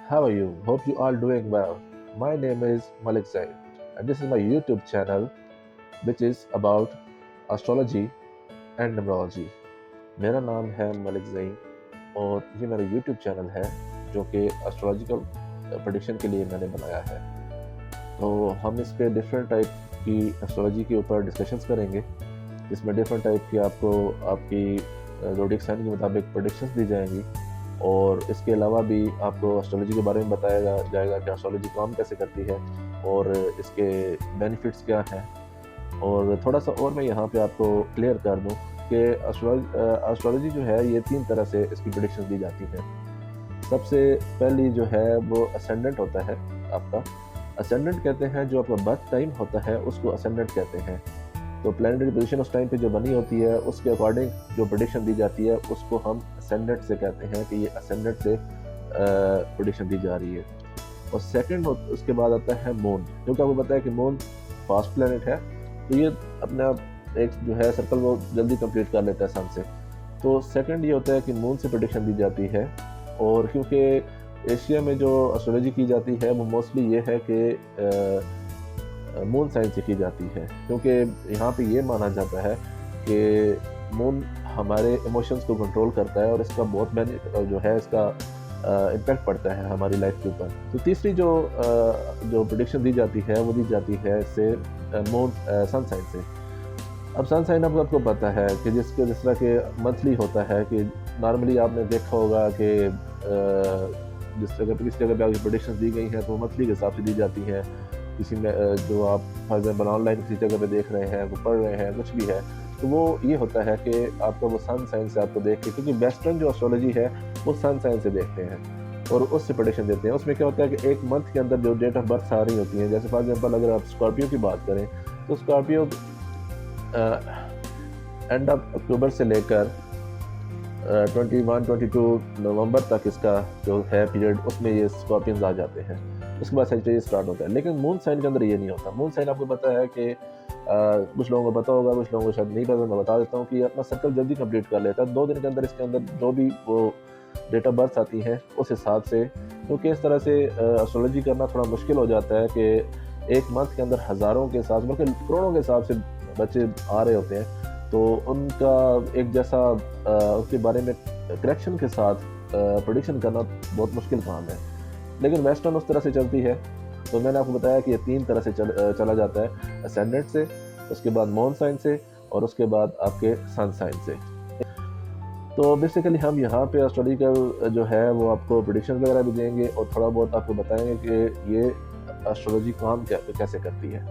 how are you? Hope you all doing well. My name is Malik Zaid, and this is my YouTube channel, which is about astrology and numerology. मेरा नाम है मलिक ज़ईन और ये मेरा YouTube channel है जो कि एस्ट्रोलॉजिकल प्रेडिक्शन के लिए मैंने बनाया है। तो हम इस पे डिफरेंट टाइप की एस्ट्रोलॉजी के ऊपर डिस्कशंस करेंगे, जिसमें डिफरेंट टाइप की आपको आपकी ज़ोडिएक साइन के मुताबिक प्रेडिक्शंस दी जाएंगी और इसके अलावा भी आपको एस्ट्रोलॉजी के बारे में बताया जाएगा कि एस्ट्रोलॉजी काम कैसे करती है और इसके बेनिफिट्स क्या हैं। और थोड़ा सा और मैं यहाँ पे आपको क्लियर कर दूँ कि एस्ट्रोलॉजी जो है ये 3 तरह से इसकी प्रेडिक्शंस दी जाती हैं। सबसे पहली जो है वो असेंडेंट होता है आपका। असेंडेंट कहते हैं जो आपका बर्थ टाइम होता है उसको असेंडेंट कहते हैं। तो प्लैनेटरी पोजीशन उस टाइम पे जो बनी होती है उसके अकॉर्डिंग जो प्रेडिक्शन दी जाती है उसको हम असेंडेंट से कहते हैं कि ये असेंडेंट से प्रेडिक्शन दी जा रही है। और सेकंड उसके बाद आता है मून, क्योंकि आपको पता है कि मून फास्ट प्लैनेट है, तो ये अपने आप एक जो है सर्कल वो जल्दी कंप्लीट कर लेता है सन से। तो सेकंड ये होता है कि मून से प्रेडिक्शन दी जाती है। और क्योंकि एशिया में जो एस्ट्रोलॉजी की जाती है वो मोस्टली ये है कि मून साइन से की जाती है, क्योंकि यहाँ पे ये माना जाता है कि मून हमारे इमोशंस को कंट्रोल करता है और इसका बहुत जो है इसका इम्पैक्ट पड़ता है हमारी लाइफ के ऊपर। तो तीसरी जो प्रेडिक्शन दी जाती है वो दी जाती है इससे मून सन साइन से। अब सन साइन आपको पता है कि जिस तरह के मंथली होता है कि नॉर्मली आपने देखा होगा कि जिस जगह पे किसी जगह पे आपकी प्रेडिक्शंस दी गई हैं तो मंथली के हिसाब से दी जाती हैं। किसी में जो आप फॉर एग्जाम्पल ऑनलाइन किसी जगह पे देख रहे हैं, वो पढ़ रहे हैं, कुछ भी है, तो वो ये होता है कि आपका वो सन साइन से आपको देख के, क्योंकि वेस्टर्न जो एस्ट्रोलॉजी है वो सन साइन से देखते हैं और उससे प्रेडिक्शन देते हैं। उसमें क्या होता है कि एक मंथ के अंदर जो डेट ऑफ बर्थ आ रही होती हैं, जैसे फॉर एग्जाम्पल अगर आप स्कॉर्पियो की बात करें तो स्कॉर्पियो एंड ऑफ अक्टूबर से लेकर 21-22 नवंबर तक इसका जो है पीरियड, उसमें ये स्कॉर्पियंस आ जाते हैं। उसके बाद सेजिटेरियस स्टार्ट होता है। लेकिन मून साइन के अंदर ये नहीं होता। मून साइन आपको पता है कि कुछ लोगों को पता होगा, कुछ लोगों को शायद नहीं पता। मैं बता देता हूँ कि अपना सर्कल जल्दी कंप्लीट कर लेता है 2 दिन के अंदर। इसके अंदर जो भी वो डेट ऑफ बर्थ आती है उस हिसाब से, क्योंकि इस तरह से एस्ट्रोलॉजी करना थोड़ा मुश्किल हो जाता है कि एक मंथ के अंदर हज़ारों के साथ बल्कि करोड़ों के हिसाब से बच्चे आ रहे होते हैं, तो उनका एक जैसा उसके बारे में करेक्शन के साथ प्रेडिक्शन करना बहुत मुश्किल काम है। लेकिन वेस्टर्न उस तरह से चलती है। तो मैंने आपको बताया कि ये 3 तरह से चला जाता है, असेंडेंट से, उसके बाद मून साइन से और उसके बाद आपके सन साइन से। तो बेसिकली हम यहाँ पे एस्ट्रोलॉजिकल जो है वो आपको प्रेडिक्शन वगैरह भी देंगे और थोड़ा बहुत आपको बताएंगे कि ये एस्ट्रोलॉजी काम कैसे करती है,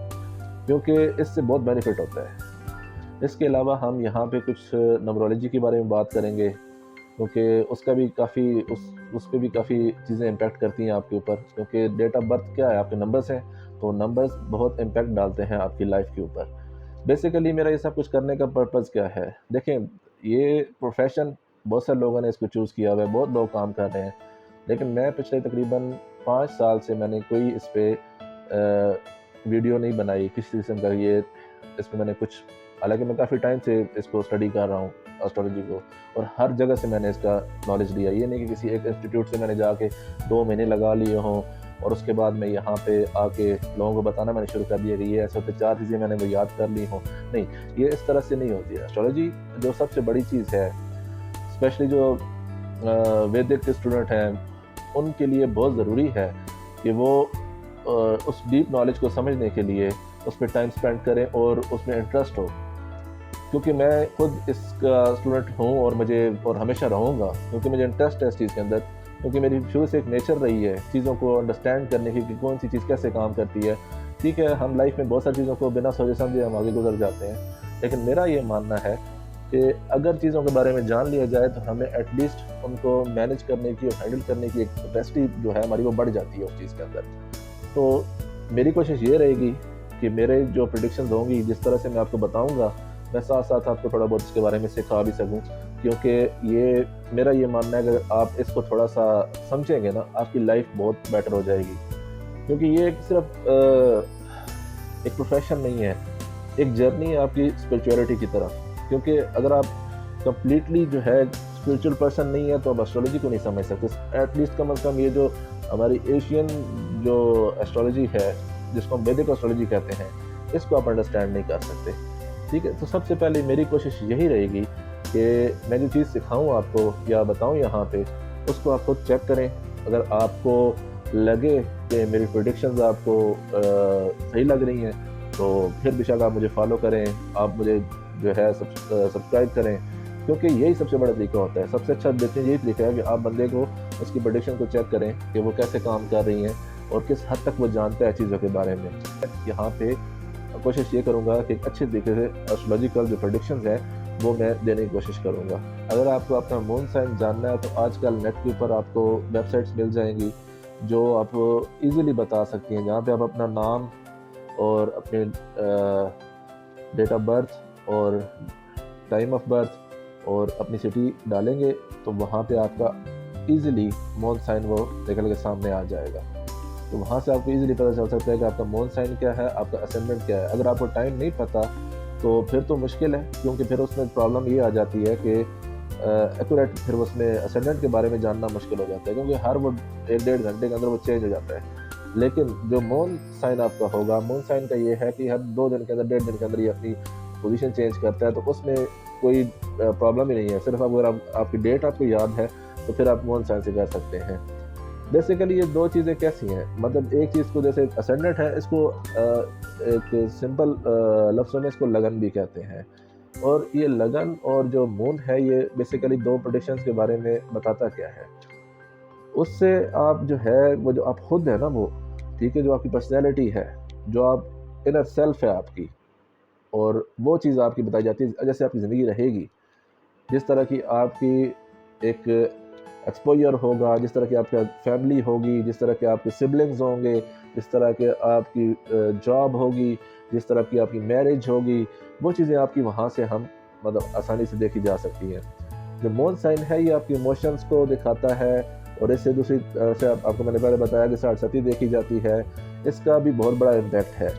क्योंकि इससे बहुत बेनिफिट होता है। इसके अलावा हम यहाँ पे कुछ न्यूमरोलॉजी के बारे में बात करेंगे, क्योंकि उसका भी काफ़ी उस पर भी काफ़ी चीज़ें इम्पैक्ट करती हैं आपके ऊपर। क्योंकि डेट ऑफ बर्थ क्या है, आपके नंबर्स हैं, तो नंबर्स बहुत इम्पैक्ट डालते हैं आपकी लाइफ के ऊपर। बेसिकली मेरा ये सब कुछ करने का पर्पज़ क्या है, देखें, ये प्रोफेशन बहुत सारे लोगों ने इसको चूज़ किया हुआ है, बहुत लोग काम कर रहे हैं, लेकिन मैं पिछले तकरीबन 5 साल से मैंने कोई इस पर वीडियो नहीं बनाई किसी किस्म का। ये इस पर मैंने कुछ, हालांकि मैं काफ़ी टाइम से इसको स्टडी कर रहा हूँ एस्ट्रोलॉजी को, और हर जगह से मैंने इसका नॉलेज लिया। ये नहीं कि किसी एक इंस्टीट्यूट से मैंने जाके 2 महीने लगा लिए हों और उसके बाद मैं यहाँ पे आके लोगों को बताना मैंने शुरू कर दिया कि ये ऐसे होते, 4 चीज़ें मैंने वो याद कर ली हों। नहीं, ये इस तरह से नहीं होती है एस्ट्रोलॉजी। जो सबसे बड़ी चीज़ है, स्पेशली जो वैदिक के स्टूडेंट हैं उनके लिए बहुत ज़रूरी है कि वो उस डीप नॉलेज को समझने के लिए उस पर टाइम स्पेंड करें और उसमें इंटरेस्ट हो। क्योंकि मैं खुद इसका स्टूडेंट हूँ और हमेशा रहूँगा, क्योंकि मुझे इंटरेस्ट है इस चीज़ के अंदर, क्योंकि मेरी शुरू से एक नेचर रही है चीज़ों को अंडरस्टैंड करने की कि कौन सी चीज़ कैसे काम करती है। ठीक है, हम लाइफ में बहुत सारी चीज़ों को बिना सोचे समझे हम आगे गुजर जाते हैं, लेकिन मेरा ये मानना है कि अगर चीज़ों के बारे में जान लिया जाए तो हमें एटलीस्ट उनको मैनेज करने की और हैंडल करने की एक कैपेसिटी जो है हमारी वो बढ़ जाती है उस चीज़ के अंदर। तो मेरी कोशिश ये रहेगी कि मेरे जो प्रेडिक्शंस होंगी, जिस तरह से मैं आपको बताऊंगा, मैं साथ साथ आपको थोड़ा बहुत इसके बारे में सिखा भी सकूं, क्योंकि ये मेरा ये मानना है कि अगर आप इसको थोड़ा सा समझेंगे ना, आपकी लाइफ बहुत बेटर हो जाएगी। क्योंकि ये सिर्फ एक प्रोफेशन नहीं है, एक जर्नी है आपकी स्पिरिचुअलिटी की तरफ। क्योंकि अगर आप कंप्लीटली जो है स्पिरिचुअल पर्सन नहीं है तो आप एस्ट्रोलॉजी को नहीं समझ सकते। एटलीस्ट कम अज़ कम ये जो हमारी एशियन जो एस्ट्रोलॉजी है, जिसको हम वैदिक एस्ट्रोलॉजी कहते हैं, इसको आप अंडरस्टैंड नहीं कर सकते। ठीक है, तो सबसे पहले मेरी कोशिश यही रहेगी कि मैं जो चीज़ सिखाऊँ आपको या बताऊँ यहाँ पे, उसको आप खुद चेक करें। अगर आपको लगे कि मेरी प्रेडिक्शंस आपको सही लग रही हैं, तो फिर बेशक आप मुझे फॉलो करें, आप मुझे जो है सब्सक्राइब करें, क्योंकि यही सबसे बड़ा तरीका होता है। सबसे अच्छा देखिए यही तरीका है कि आप बंदे को उसकी प्रेडिक्शन को चेक करें कि वो कैसे काम कर रही हैं और किस हद तक वो जानता है चीज़ों के बारे में। यहाँ पे कोशिश ये करूँगा कि अच्छे तरीके से एस्ट्रोलॉजिकल जो प्रेडिक्शंस हैं वो मैं देने की कोशिश करूँगा। अगर आपको अपना मून साइन जानना है तो आजकल नेट के ऊपर आपको वेबसाइट्स मिल जाएंगी जो आप इजीली बता सकती हैं, जहाँ पे आप अपना नाम और अपने डेट ऑफ बर्थ और टाइम ऑफ बर्थ और अपनी सिटी डालेंगे तो वहाँ पे आपका इजीली मून साइन वो निकल के सामने आ जाएगा। तो वहाँ से आपको इजीली पता चल सकता है कि आपका मून साइन क्या है, आपका असेंडेंट क्या है। अगर आपको टाइम नहीं पता तो फिर तो मुश्किल है, क्योंकि फिर उसमें प्रॉब्लम ये आ जाती है कि एक्यूरेट फिर उसमें असेंडेंट के बारे में जानना मुश्किल हो जाता है, क्योंकि हर वो 1-1.5 घंटे के अंदर वो चेंज हो जाता है। लेकिन जो मून साइन आपका होगा, मून साइन का ये है कि हर 2 दिन के अंदर, 1.5 दिन के अंदर ये अपनी पोजीशन चेंज करता है, तो उसमें कोई प्रॉब्लम ही नहीं है। सिर्फ अगर आपकी डेट आपको याद है तो फिर आप मून साइन से कर सकते हैं। बेसिकली ये 2 चीज़ें कैसी हैं, मतलब एक चीज़ को जैसे असेंडेंट है, इसको एक सिंपल लफ्ज़ों में इसको लगन भी कहते हैं। और ये लगन और जो मून है ये बेसिकली 2 प्रेडिक्शंस के बारे में बताता क्या है। उससे आप जो है वो जो आप खुद है ना वो, ठीक है, जो आपकी पर्सनैलिटी है, जो आप इनर सेल्फ है आपकी, और वो चीज़ आपकी बताई जाती है जैसे आपकी ज़िंदगी रहेगी, जिस तरह की आपकी एक एक्सपोजर होगा, जिस तरह की आपका फैमिली होगी, जिस तरह के आपके सिबलिंग्स होंगे, जिस तरह के आपकी जॉब होगी, जिस तरह की आपकी मैरिज होगी, वो चीज़ें आपकी वहाँ से हम मतलब आसानी से देखी जा सकती हैं। जो मून साइन है ये आपके इमोशंस को दिखाता है, और इससे दूसरी से आपको मैंने पहले बताया कि साढ़े देखी जाती है, इसका भी बहुत बड़ा इम्पैक्ट है।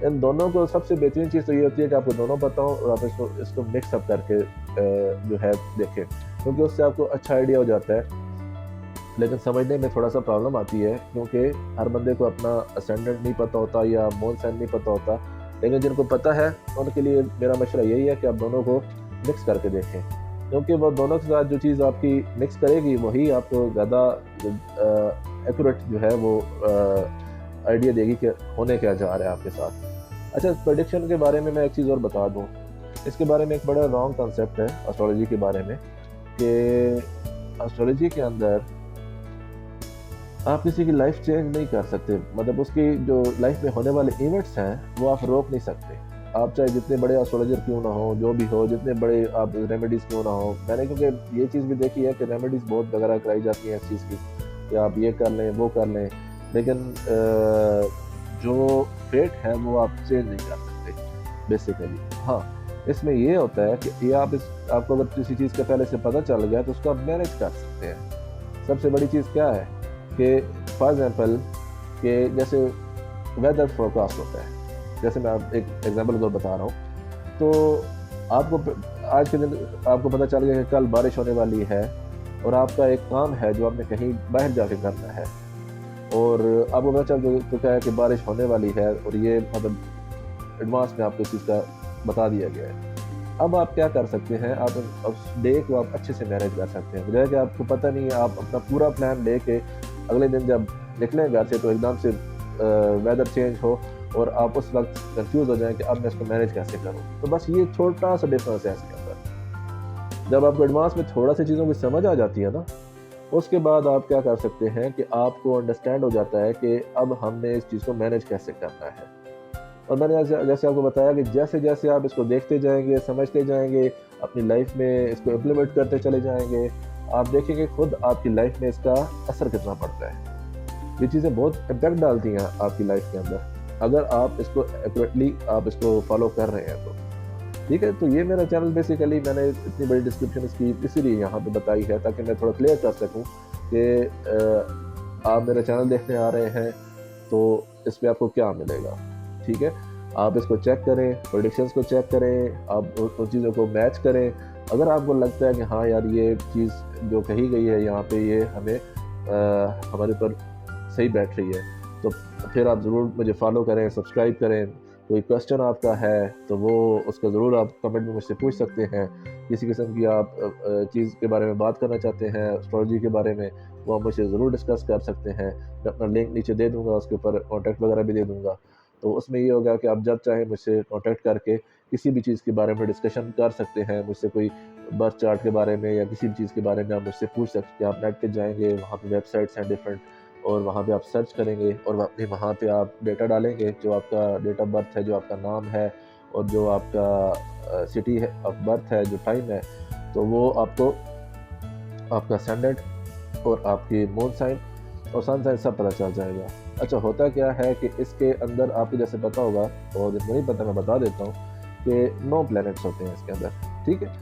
इन दोनों को सबसे बेहतरीन चीज़ तो ये होती है कि आपको दोनों पता हो और आप इसको मिक्स अप करके जो है देखें, क्योंकि उससे आपको अच्छा आइडिया हो जाता है। लेकिन समझने में थोड़ा सा प्रॉब्लम आती है, क्योंकि हर बंदे को अपना असेंडेंट नहीं पता होता या मून साइन नहीं पता होता। लेकिन जिनको पता है उनके लिए मेरा मशवरा यही है कि आप दोनों को मिक्स करके देखें, क्योंकि वो दोनों के साथ जो चीज़ आपकी मिक्स करेगी वही आपको ज़्यादा एक्यूरेट जो है वो आइडिया देगी कि होने क्या जा रहा है आपके साथ। अच्छा, प्रेडिक्शन के बारे में मैं एक चीज़ और बता दूँ। इसके बारे में एक बड़ा रॉन्ग कंसेप्ट है एस्ट्रोलॉजी के बारे में, कि एस्ट्रोलॉजी के अंदर आप किसी की लाइफ चेंज नहीं कर सकते, मतलब उसकी जो लाइफ में होने वाले इवेंट्स हैं वो आप रोक नहीं सकते। आप चाहे जितने बड़े एस्ट्रोलॉजर क्यों ना हो, जो भी हो, जितने बड़े आप रेमेडीज़ क्यों ना हो। मैंने क्योंकि ये चीज़ भी देखी है कि रेमेडीज़ बहुत वगैरह कराई जाती हैं इस चीज़ की, कि आप ये कर लें, वो कर लें, लेकिन जो फेट है वो आप चेंज नहीं कर सकते बेसिकली। हाँ, इसमें ये होता है कि ये आपको अगर किसी चीज़ का पहले से पता चल गया तो उसको आप मैनेज कर सकते हैं। सबसे बड़ी चीज़ क्या है कि फॉर एग्जांपल कि जैसे वेदर फोरकास्ट होता है, जैसे मैं आप एक एग्जांपल को बता रहा हूँ, तो आपको आज के दिन आपको पता चल गया कि कल बारिश होने वाली है, और आपका एक काम है जो आपने कहीं बाहर जाके करना है, और आपको पता चल चुका है कि बारिश होने वाली है, और ये मतलब एडवांस में आपको इस चीज़ का बता दिया गया है। अब आप क्या कर सकते हैं, आप उस डे को आप अच्छे से मैनेज कर सकते हैं, बजाय कि आपको पता नहीं है, आप अपना पूरा प्लान लेके अगले दिन जब निकलें घर से तो एकदम से वेदर चेंज हो और आप उस वक्त कंफ्यूज हो जाएं कि अब मैं इसको मैनेज कैसे करूं। तो बस ये छोटा सा डिफरेंस है इसके अंदर। जब आपको एडवांस में थोड़ा सी चीज़ों की समझ आ जाती है ना, उसके बाद आप क्या कर सकते हैं कि आपको अंडरस्टैंड हो जाता है कि अब हमने इस चीज़ को मैनेज कैसे करना है। और मैंने जैसे आपको बताया कि जैसे जैसे आप इसको देखते जाएंगे, समझते जाएंगे, अपनी लाइफ में इसको इम्प्लीमेंट करते चले जाएंगे, आप देखेंगे खुद आपकी लाइफ में इसका असर कितना पड़ता है। ये चीज़ें बहुत इम्पैक्ट डालती हैं आपकी लाइफ के अंदर, अगर आप इसको एक्यूरेटली आप इसको फॉलो कर रहे हैं तो। ठीक है, तो ये मेरा चैनल बेसिकली मैंने इतनी बड़ी डिस्क्रिप्शन इसकी इसीलिए यहाँ पे बताई है, ताकि मैं थोड़ा क्लियर कर सकूँ कि आप मेरा चैनल देखने आ रहे हैं तो इस पर आपको क्या मिलेगा। ठीक है, आप इसको चेक करें, प्रेडिक्शंस को चेक करें, आप उन चीज़ों को मैच करें। अगर आपको लगता है कि हाँ यार ये चीज़ जो कही गई है यहाँ पे ये हमें हमारे ऊपर सही बैठ रही है। तो फिर आप ज़रूर मुझे फॉलो करें, सब्सक्राइब करें। कोई क्वेश्चन आपका है तो वो उसका ज़रूर आप कमेंट में मुझसे पूछ सकते हैं। किसी किस्म की आप चीज़ के बारे में बात करना चाहते हैं एस्ट्रोलॉजी के बारे में, वो आप मुझसे ज़रूर डिस्कस कर सकते हैं। मैं अपना लिंक नीचे दे दूँगा, उसके ऊपर कॉन्टैक्ट वगैरह भी दे दूँगा। तो उसमें ये होगा कि आप जब चाहें मुझसे कॉन्टैक्ट करके किसी भी चीज़ के बारे में डिस्कशन कर सकते हैं। मुझसे कोई बर्थ चार्ट के बारे में या किसी भी चीज़ के बारे में आप मुझसे पूछ सकते हैं। आप नेट पे जाएँगे, वहाँ पे वेबसाइट्स हैं डिफरेंट, और वहाँ पे आप सर्च करेंगे और अपने वहाँ पे आप डेटा डालेंगे, जो आपका डेट ऑफ बर्थ है, जो आपका नाम है और जो आपका सिटी है ऑफ बर्थ है, जो टाइम है, तो वो आपको आपका सनडेट और आपकी मून साइन और सन साइन सब पता चल जाएगा। अच्छा, होता क्या है कि इसके अंदर आपको जैसे पता होगा, और जिनको नहीं पता मैं बता देता हूँ कि 9 प्लैनेट्स होते हैं इसके अंदर, ठीक है।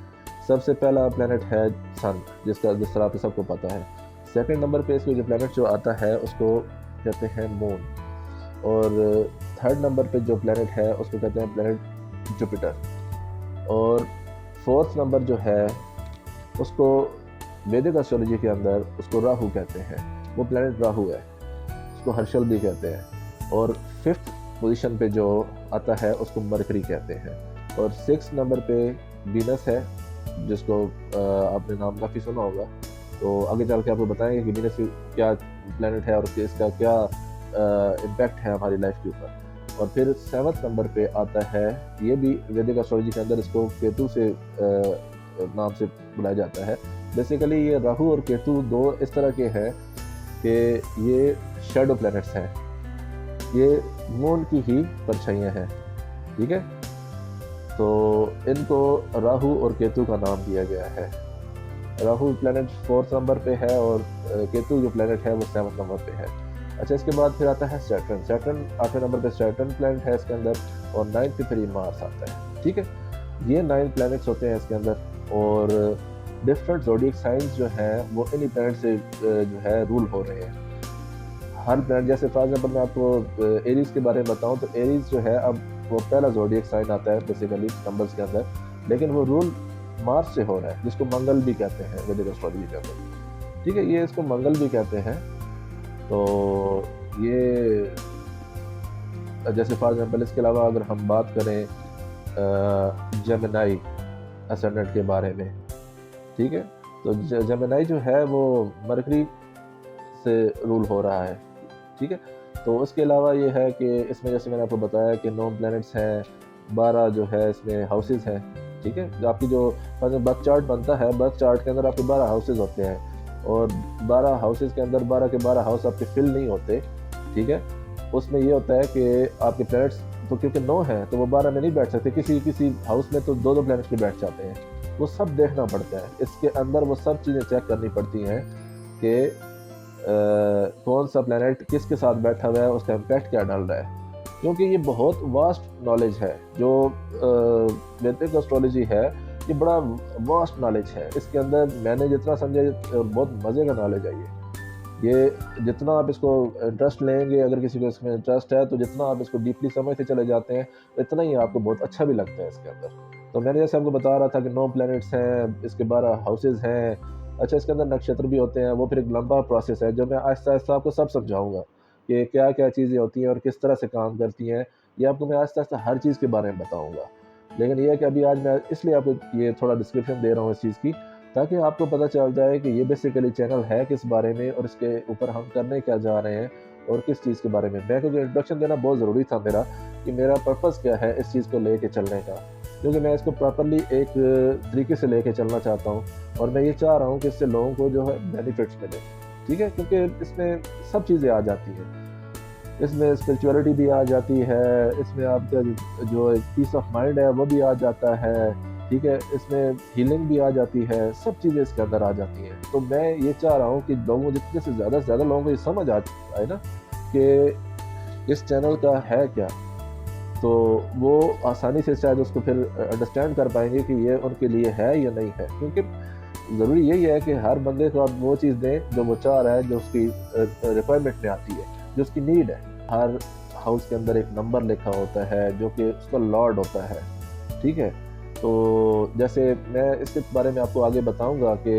सबसे पहला प्लैनेट है सन, जिस तरह पे सबको पता है। सेकंड नंबर पे इसमें जो प्लैनेट जो आता है उसको कहते हैं मून, और थर्ड नंबर पे जो प्लैनेट है उसको कहते हैं प्लैनेट जुपिटर, और फोर्थ नंबर जो है उसको वैदिक एस्ट्रोलॉजी के अंदर उसको राहु कहते हैं। वो प्लैनेट राहु है, उसको हर्षल भी कहते हैं। और फिफ्थ पोजीशन पे जो आता है उसको मरकरी कहते हैं। और सिक्स नंबर पे वीनस है, जिसको आपने नाम काफ़ी सुना होगा, तो आगे चल के आपको बताएंगे कि वीनस क्या प्लैनेट है और इसका क्या इम्पैक्ट है हमारी लाइफ के ऊपर। और फिर सेवन्थ नंबर पे आता है, ये भी वैदिक एस्ट्रोलॉजी के अंदर इसको केतु से नाम से बुलाया जाता है। बेसिकली ये राहु और केतु दो इस तरह के हैं कि ये शैडो प्लैनेट्स हैं, ये मून की ही परछाइयाँ हैं, ठीक है। तो इनको राहु और केतु का नाम दिया गया है। राहु प्लैनेट फोर्थ नंबर पे है और केतु जो प्लैनेट है वो सेवन्थ नंबर पे है। अच्छा, इसके बाद फिर आता है सैटर्न। सैटर्न 8वें नंबर पे सैटर्न प्लैनेट है इसके अंदर, और 9th पे फिर मार्स आता है, ठीक है। ये 9 प्लैनेट्स होते हैं इसके अंदर, और डिफरेंट ज़ोडिएक साइंस जो हैं वो इन्हीं प्लैनेट से जो है रूल हो रहे हैं। हर प्लैनेट, जैसे फॉर एग्जाम्पल मैं आपको एरीज के बारे में बताऊं, तो एरीज जो है अब वो पहला ज़ोडिएक साइन आता है बेसिकली नंबर्स के अंदर, लेकिन वो रूल मार्स से हो रहा है, जिसको मंगल भी कहते हैं वैदिक एस्ट्रोलॉजी के अंदर, ठीक है। ये इसको मंगल भी कहते हैं। तो ये जैसे फॉर एग्जाम्पल इसके अलावा अगर हम बात करें जेमिनाई असेंडेंट के बारे में, ठीक है, तो जेमिनाई जो है वो मरकरी से रूल हो रहा है, ठीक है। तो उसके अलावा ये है कि इसमें जैसे मैंने आपको बताया कि 9 प्लैनेट्स हैं, 12 जो है इसमें हाउसेज हैं, ठीक है। आपकी जो बर्थ चार्ट बनता है, बर्थ चार्ट के अंदर आपके 12 हाउसेज होते हैं, और 12 हाउसेज के अंदर 12 के 12 हाउस आपके फिल नहीं होते, ठीक है। उसमें ये होता है कि आपके प्लैनेट्स तो क्योंकि 9 हैं तो वो 12 में नहीं बैठ सकते, किसी हाउस में तो 2-2 प्लैनेट्स भी बैठ जाते हैं। वो सब देखना पड़ता है, इसके अंदर वो सब चीज़ें चेक करनी पड़ती हैं कि कौन सा प्लैनेट किसके साथ बैठा हुआ है, उसका इम्पैक्ट क्या डाल रहा है। क्योंकि ये बहुत वास्ट नॉलेज है, जो वैदिक एस्ट्रोलॉजी है ये बड़ा वास्ट नॉलेज है। इसके अंदर मैंने जितना समझा बहुत मज़े का नॉलेज है ये जितना आप इसको इंटरेस्ट लेंगे, अगर किसी को इसमें इंटरेस्ट है, तो जितना आप इसको डीपली समझते चले जाते हैं इतना ही आपको बहुत अच्छा भी लगता है इसके अंदर। तो मैंने जैसे आपको बता रहा था कि 9 प्लैनेट्स हैं, इसके 12 हाउसेज हैं। अच्छा, इसके अंदर नक्षत्र भी होते हैं, वो फिर एक लंबा प्रोसेस है जो मैं आहिस्ता आहिस्ता आपको सब समझाऊंगा कि क्या क्या चीज़ें होती हैं और किस तरह से काम करती हैं। ये आपको मैं आहिस्ता आहिस्ता हर चीज़ के बारे में बताऊँगा। लेकिन ये है कि अभी आज मैं इसलिए आपको ये थोड़ा डिस्क्रिप्शन दे रहा हूँ इस चीज़ की, ताकि आपको पता चल जाए कि ये बेसिकली चैनल है किस बारे में और इसके ऊपर हम करने क्या जा रहे हैं और किस चीज़ के बारे में। मैं क्योंकि इंट्रोडक्शन देना बहुत ज़रूरी था मेरा, कि मेरा पर्पज़ क्या है इस चीज़ को लेके चलने का, क्योंकि मैं इसको प्रॉपरली एक तरीके से लेके चलना चाहता हूँ, और मैं ये चाह रहा हूँ कि इससे लोगों को जो है बेनिफिट्स मिले, ठीक है। क्योंकि इसमें सब चीज़ें आ जाती हैं, इसमें स्पिरिचुअलिटी भी आ जाती है, इसमें आपका जो एक पीस ऑफ माइंड है वो भी आ जाता है, ठीक है। इसमें हीलिंग भी आ जाती है, सब चीज़ें इसके अंदर आ जाती हैं। तो मैं ये चाह रहा हूँ कि लोगों जितने से ज़्यादा लोगों को ये समझ आए ना कि इस चैनल का है क्या, तो वो आसानी से शायद उसको फिर अंडरस्टैंड कर पाएंगे कि ये उनके लिए है या नहीं है। क्योंकि ज़रूरी यही है कि हर बंदे को आप वो चीज़ दें जो वो चाह रहा है, जो उसकी रिक्वायरमेंट में आती है, जो उसकी नीड है। हर हाउस के अंदर एक नंबर लिखा होता है जो कि उसका लॉर्ड होता है, ठीक है। तो जैसे मैं इसके बारे में आपको आगे बताऊंगा कि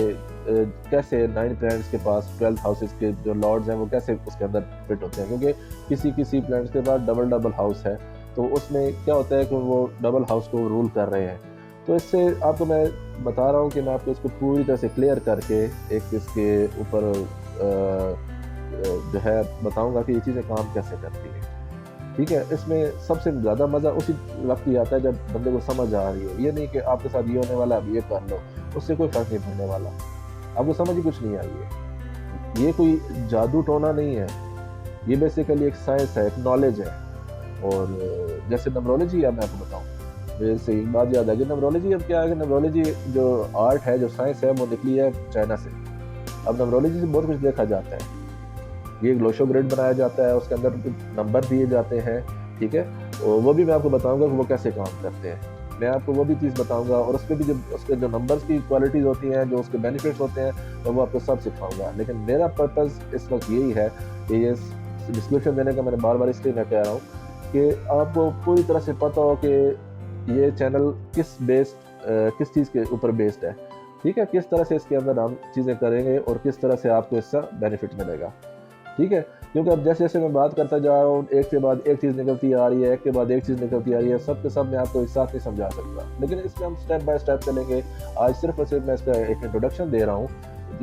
कैसे 9 प्लैनेट्स के पास 12 हाउसेस के जो लॉर्ड्स हैं वो कैसे उसके अंदर फिट होते हैं, क्योंकि किसी प्लैनेट्स के पास डबल हाउस है, तो उसमें क्या होता है कि वो डबल हाउस को रूल कर रहे हैं। तो इससे आपको मैं बता रहा हूँ कि मैं आपको इसको पूरी तरह से क्लियर करके एक इसके ऊपर जो है बताऊँगा कि ये चीज़ें काम कैसे करती हैं। ठीक है, इसमें सबसे ज़्यादा मज़ा उसी वक़्त ही आता है जब बंदे को समझ आ रही है। ये नहीं कि आपके साथ ये होने वाला है, अब ये कर लो, उससे कोई फ़र्क नहीं पड़ने वाला। आपको समझ ही कुछ नहीं आई है। ये कोई जादू टोना नहीं है, ये बेसिकली एक साइंस है, एक नॉलेज है। और जैसे न्यूमरोलॉजी है, मैं आपको बताऊँ, जैसे एक बात याद आ गई, न्यूमरोलॉजी अब क्या है कि न्यूमरोलॉजी जो आर्ट है, जो साइंस है, वो निकली है चाइना से। अब न्यूमरोलॉजी से बहुत कुछ देखा जाता है। ये ग्लोशो ग्रिड बनाया जाता है, उसके अंदर नंबर दिए जाते हैं, ठीक है, और वो भी मैं आपको बताऊंगा कि वो कैसे काम करते हैं। मैं आपको वो भी चीज़ बताऊंगा, और उसके भी जो उसके जो नंबर्स की क्वालिटीज़ होती हैं, जो उसके बेनिफिट्स होते हैं, तो वो आपको सब सिखाऊंगा। लेकिन मेरा पर्पज़ इस वक्त यही है कि ये डिस्क्रिप्शन देने का मैंने बार बार इसलिए मैं कह रहा हूँ कि आपको पूरी तरह से पता हो कि ये चैनल किस चीज़ के ऊपर बेस्ड है, ठीक है, किस तरह से इसके अंदर हम चीज़ें करेंगे और किस तरह से आपको इसका बेनिफिट मिलेगा, ठीक है। क्योंकि अब जैसे जैसे मैं बात करता जा रहा हूँ, एक के बाद एक चीज़ निकलती आ रही है, एक के बाद एक चीज़ निकलती आ रही है, सब के सब मैं आपको एक साथ नहीं समझा सकता, लेकिन इसमें हम स्टेप बाय स्टेप चलेंगे। आज सिर्फ और सिर्फ मैं इसका एक इंट्रोडक्शन दे रहा हूँ।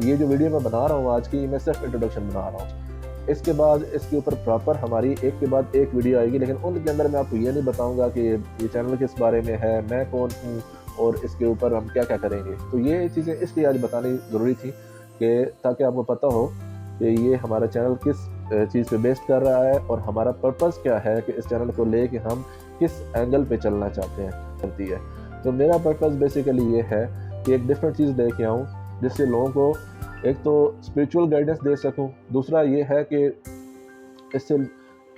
ये जो वीडियो मैं बना रहा हूँ आज की, मैं सिर्फ इंट्रोडक्शन बना रहा हूँ। इसके बाद इसके ऊपर प्रॉपर हमारी एक के बाद एक वीडियो आएगी, लेकिन उनके अंदर मैं आपको ये नहीं बताऊँगा कि ये चैनल किस बारे में है, मैं कौन हूँ और इसके ऊपर हम क्या क्या करेंगे। तो ये चीज़ें इसलिए आज बतानी ज़रूरी थी कि ताकि आपको पता हो कि ये हमारा चैनल किस चीज़ पे बेस्ड कर रहा है और हमारा पर्पज़ क्या है, कि इस चैनल को ले कि हम किस एंगल पे चलना चाहते हैं करती है। तो मेरा पर्पज़ बेसिकली ये है कि एक डिफरेंट चीज़ लेके आऊँ जिससे लोगों को एक तो स्पिरिचुअल गाइडेंस दे सकूँ, दूसरा ये है कि इससे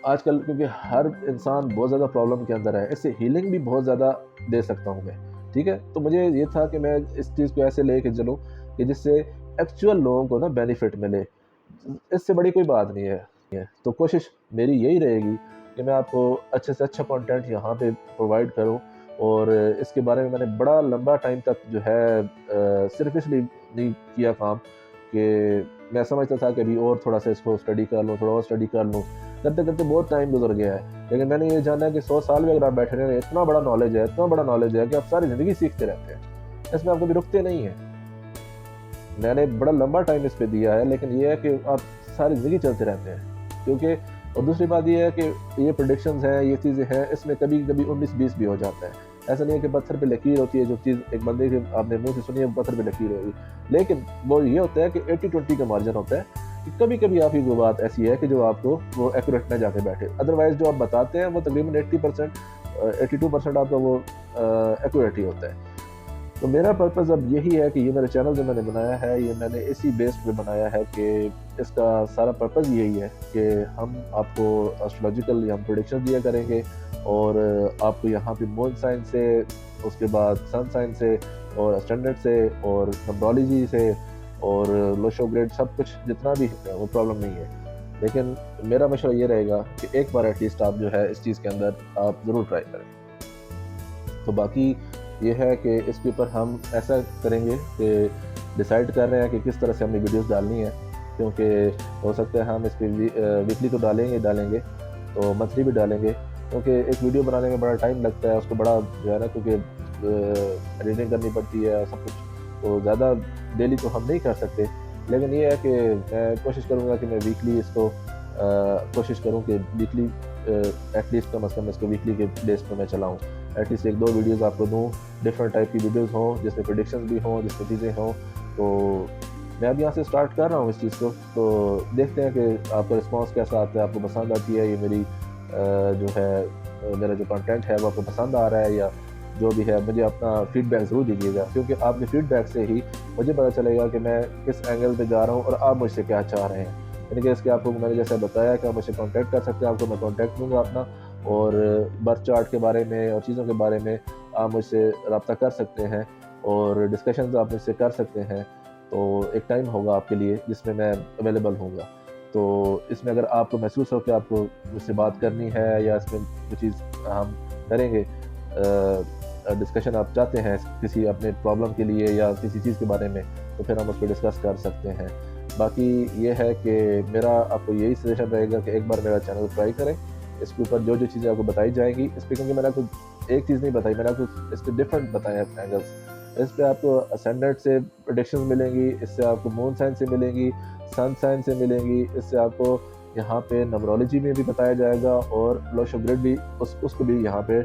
आजकल क्योंकि हर इंसान बहुत ज़्यादा प्रॉब्लम के अंदर है, इससे हीलिंग भी बहुत ज़्यादा दे सकता हूँ मैं, ठीक है। तो मुझे ये था कि मैं इस चीज़ को ऐसे ले चलूँ कि जिससे एक्चुअल लोगों को ना बेनिफिट मिले, इससे बड़ी कोई बात नहीं है। तो कोशिश मेरी यही रहेगी कि मैं आपको अच्छे से अच्छा कंटेंट यहाँ पे प्रोवाइड करूँ। और इसके बारे में मैंने बड़ा लंबा टाइम तक जो है सिर्फ इसलिए नहीं किया काम कि मैं समझता था कि अभी और थोड़ा सा इसको स्टडी कर लूँ, थोड़ा और स्टडी कर लूँ, करते करते बहुत टाइम गुजर गया है। लेकिन मैंने ये जाना कि 100 साल में अगर आप बैठे रहें, इतना बड़ा नॉलेज है कि आप सारी ज़िंदगी सीखते रहते हैं, इसमें आप कभी रुकते नहीं हैं। मैंने बड़ा लंबा टाइम इस पे दिया है, लेकिन ये है कि आप सारी ज़िंदगी चलते रहते हैं, क्योंकि और दूसरी बात ये है कि ये प्रेडिक्शंस हैं, ये चीज़ें हैं, इसमें कभी कभी 19-20 भी हो जाता है। ऐसा नहीं है कि पत्थर पे लकीर होती है, जो चीज़ एक बंदे के आपने मुंह से सुनी है पत्थर पे लकीर होगी, लेकिन वो ये होता है कि 80-20 का मार्जिन होता है कि कभी कभी आपकी वो बात ऐसी है कि जो आपको वो एक्यूरेट ना जाके बैठे। अदरवाइज जो आप बताते हैं वो तकरीबन 82% आपका वो एक्यूरेट ही होता है। तो मेरा पर्पज़ अब यही है कि ये मेरा चैनल जो मैंने बनाया है, ये मैंने इसी बेस पे बनाया है कि इसका सारा पर्पज़ यही है कि हम आपको एस्ट्रोलॉजिकल या हम प्रेडिक्शन दिया करेंगे, और आपको यहाँ पे मून साइन से, उसके बाद सन साइन से, और स्टैंडर्ड से, और न्यूमरोलॉजी से, और लोशो ग्रिड, सब कुछ जितना भी है वो प्रॉब्लम नहीं है। लेकिन मेरा मशवरा ये रहेगा कि एक बार एटलीस्ट आप जो है इस चीज़ के अंदर आप ज़रूर ट्राई करें। तो बाकी ये है कि इसके ऊपर हम ऐसा करेंगे कि डिसाइड कर रहे हैं कि किस तरह से हमें वीडियोस डालनी है, क्योंकि हो सकता है हम इस पर वीकली तो डालेंगे तो मंथली भी डालेंगे, क्योंकि एक वीडियो बनाने में बड़ा टाइम लगता है, उसको बड़ा जो है ना, क्योंकि एडिटिंग करनी पड़ती है सब कुछ, तो ज़्यादा डेली तो हम नहीं कर सकते। लेकिन ये है कि मैं कोशिश करूँगा कि मैं वीकली इसको कोशिश करूँ कि वीकली एटलीस्ट कम से कम इसको वीकली के बेस पर मैं चलाऊँ। एटलीस्ट 1-2 वीडियोज़ आपको दूँ, डिफरेंट टाइप की वीडियोज़ हों, जिसमें प्रेडिक्शंस भी हों, जिसमें चीज़ें हों। तो मैं अब यहाँ से स्टार्ट कर रहा हूँ इस चीज़ को, तो देखते हैं कि आपका रिस्पॉन्स कैसा आता है, आपको पसंद आती है ये मेरी जो है मेरा जो कंटेंट है वो आपको पसंद आ रहा है, या जो भी है मुझे अपना फीडबैक ज़रूर दीजिएगा, क्योंकि आपके फीडबैक से ही मुझे पता चलेगा कि मैं किस एंगल पे जा रहा हूँ और आप मुझसे क्या चाह रहे हैं। यानी कि इसके आपको मैंने जैसा बताया कि आप मुझसे कॉन्टैक्ट कर सकते हैं, आपको मैं कॉन्टैक्ट दूँगा अपना, और बर्थ चार्ट के बारे में और चीज़ों के बारे में आप मुझसे रब्ता कर सकते हैं और डिस्कशंस आप मुझसे कर सकते हैं। तो एक टाइम होगा आपके लिए जिसमें मैं अवेलेबल होऊंगा। तो इसमें अगर आपको महसूस हो कि आपको मुझसे बात करनी है या इसमें कोई चीज़ हम करेंगे, डिस्कशन आप चाहते हैं किसी अपने प्रॉब्लम के लिए या किसी चीज़ के बारे में, तो फिर हम उस पर डिस्कस कर सकते हैं। बाकी ये है कि मेरा आपको यही सजेशन रहेगा कि एक बार मेरा चैनल ट्राई करें, इसके ऊपर जो चीज़ें आपको बताई जाएंगी इस पर, क्योंकि मैंने आपको एक चीज़ नहीं बताई, मैंने आपको इस पर डिफरेंट बताए एंगल्स। इस पर आपको असेंडेंट से प्रेडिक्शंस मिलेंगी, इससे आपको मून साइन से मिलेंगी, सन साइन से मिलेंगी, इससे आपको यहाँ पे नंबरोलॉजी में भी बताया जाएगा और लोशो ग्रिड भी उसको भी यहाँ पे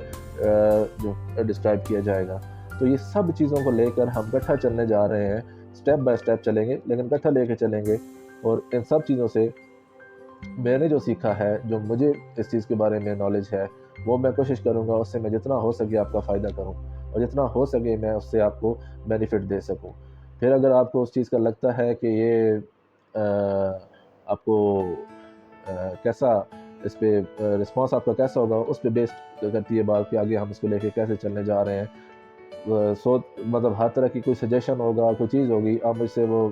जो डिस्क्राइब किया जाएगा। तो ये सब चीज़ों को लेकर हम इकट्ठा चलने जा रहे हैं, स्टेप बाय स्टेप चलेंगे लेकिन इकट्ठा लेके चलेंगे। और इन सब चीज़ों से मैंने जो सीखा है, जो मुझे इस चीज़ के बारे में नॉलेज है, वो मैं कोशिश करूँगा उससे मैं जितना हो सके आपका फ़ायदा करूँ और जितना हो सके मैं उससे आपको बेनिफिट दे सकूँ। फिर अगर आपको उस चीज़ का लगता है कि ये आपको कैसा इस पे रिस्पॉन्स आपका कैसा होगा, उस पे बेस्ड करती है बात कि आगे हम इसको लेके कैसे चलने जा रहे हैं। मतलब हर तरह की कोई सजेशन होगा, कोई चीज़ होगी, आप मुझसे वो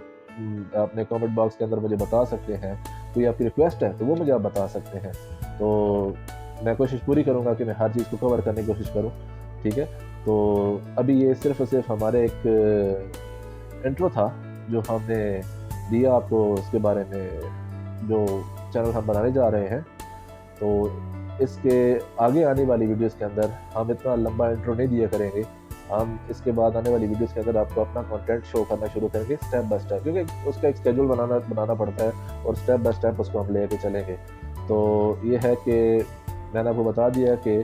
अपने कमेंट बॉक्स के अंदर मुझे बता सकते हैं। कोई आपकी रिक्वेस्ट है तो वो मुझे आप बता सकते हैं। तो मैं कोशिश पूरी करूँगा कि मैं हर चीज़ को कवर करने की कोशिश करूँ, ठीक है? तो अभी ये सिर्फ़ और सिर्फ़ हमारे एक इंट्रो था जो हमने दिया आपको उसके बारे में, जो चैनल हम बनाने जा रहे हैं। तो इसके आगे आने वाली वीडियोज़ के अंदर हम इतना लंबा इंट्रो नहीं दिया करेंगे। हम इसके बाद आने वाली वीडियोज़ के अंदर आपको अपना कंटेंट शो करना शुरू करेंगे स्टेप बाय स्टेप, क्योंकि उसका एक शेड्यूल बनाना पड़ता है और स्टेप बाय स्टेप उसको हम लेके चलेंगे। तो ये है कि मैंने आपको बता दिया कि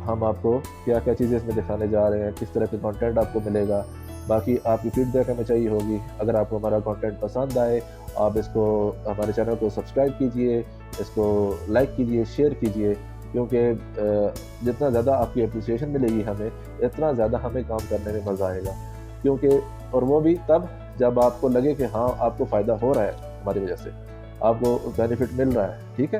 हम आपको क्या-क्या चीज़ें इसमें दिखाने जा रहे हैं, किस तरह के कंटेंट आपको मिलेगा। बाकी आपकी फीडबैक हमें चाहिए होगी। अगर आपको हमारा कंटेंट पसंद आए, आप इसको हमारे चैनल को सब्सक्राइब कीजिए, इसको लाइक कीजिए, शेयर कीजिए, क्योंकि जितना ज़्यादा आपकी एप्रिसिएशन मिलेगी हमें, इतना ज़्यादा हमें काम करने में मज़ा आएगा। क्योंकि और वो भी तब जब आपको लगे कि हाँ, आपको फ़ायदा हो रहा है हमारी वजह से, आपको बेनिफिट मिल रहा है, ठीक है?